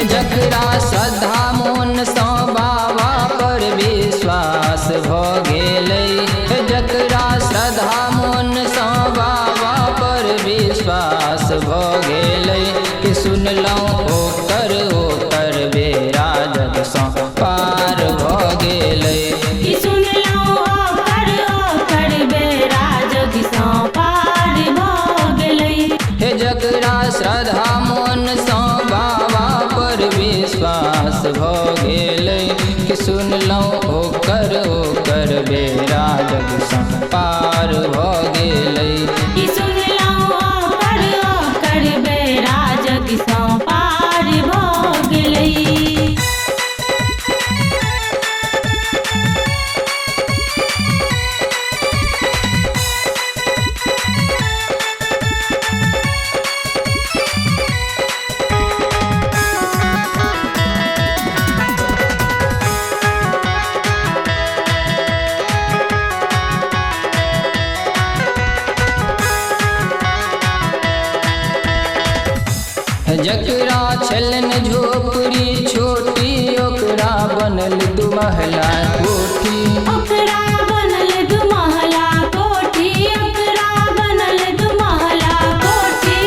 जकरा श्रद्धा मोन सँ बाबा पर विश्वास भ गेलै, जकरा श्रद्धा मोन सँ बाबा पर विश्वास भ गेलै, कि सुनलहुँ ओकर बेड़ा जग सँ पार भ गेलै, कि सुनलहुँ ओकर बेड़ा जग सँ पार भ गेलै। हे जकरा श्रद्धा मोन सँ बाबा पर विश्वास भ गेलै, कि सुनलहुँ ओकर बेड़ा जग सँ पार भ गेलै, कि सुनलहुँ ओकर बेड़ा जग सँ पार भ गेलै। जकरा छलन झोपड़ी छोटी ओकरा बनल दू महला कोठी, ओकरा बनल दू महला कोठी, ओकरा बनल दू महला कोठी।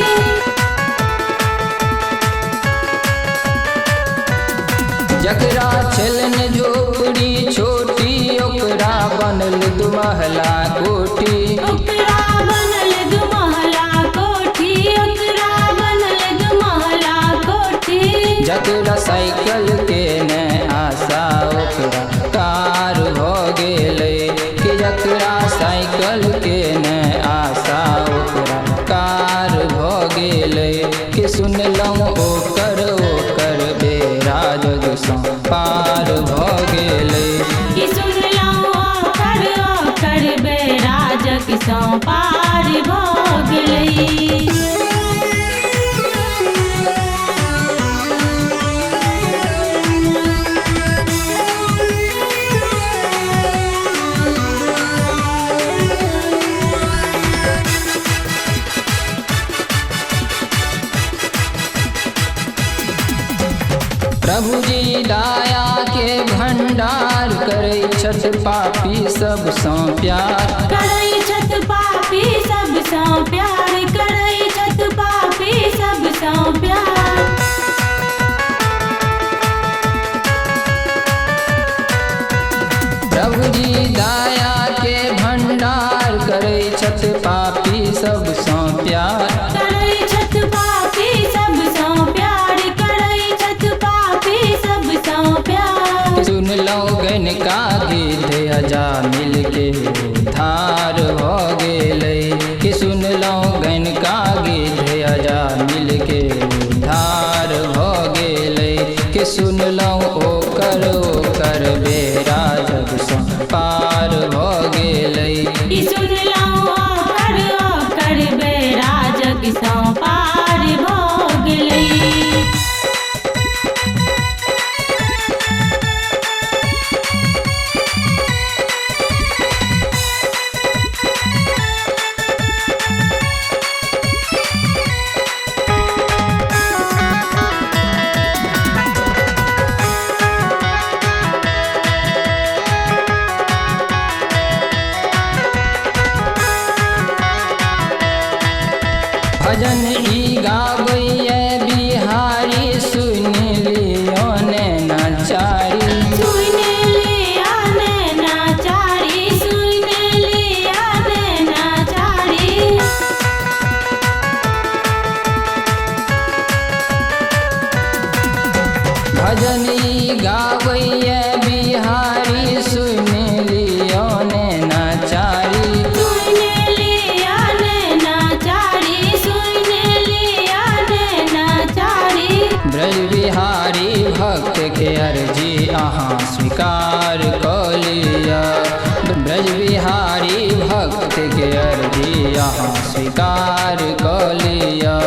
जकरा छलन झोपड़ी छोटी ओकरा बनल दू महला कोठी, ओकरा बनल दू महला कोठी, ओकरा बनल दू महला कोठी। जकरा साइकिल के ने आशा ओकरा कार भ गेलै, कि जकरा साइकिल के ने आशा ओकरा कार भ गेलै, कि सुनलहुँ ओकर बेड़ा जग सँ पार भ गेलै, कि सुनलहुँ ओकर बेड़ा जग सँ पार भ गेलै। प्रभु जी दया के भंडार करै छथि पापी सब सँ प्यार, करै छथि पापी सब सँ प्यार, करै छथि पापी सब सँ प्यार। प्रभु जी दया के भंडार करै छथि पापी सब सँ प्यार, करै छथि पापी सब सँ प्यार, करै छथि पापी सब सँ प्यार। सुनलहुँ गनका गिद्ध अजा मिलके उद्धार भ गेलै, कि सुनलहुँ गनका गिद्ध अजा मिलके उद्धार भ गेलै, कि सुनलहुँ ओकर बेड़ा जग सँ पार भ गेलै, कि सुनलहुँ ओकर बेड़ा जग सँ पार भ गेलै। भजन ई गाबैए बिहारी सुन लियो ने नाचारी, सुन लिया ने नाचारी, सुन लिया ने नाचारी। भजन ई गाबैए बिहारी सुन लियो ने नाचारी, सुन लिया ने नाचारी, सुन लिया ने नाचारी। ब्रज बिहारी भक्त के अर्जी अहाँ स्वीकार कऽ लिअ, ब्रज बिहारी भक्त के अर्जी अहाँ स्वीकार कऽ लिअ,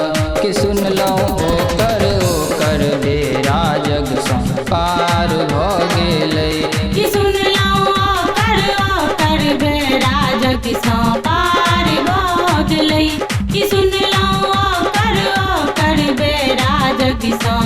कि सुनलहुँ ओकर बेड़ा जग सँ पार भ गेलै, कि सुनलहुँ ओकर बेड़ा जग सँ पार भ गेलै, कि सुनलहुँ ओकर बेड़ा जग सँ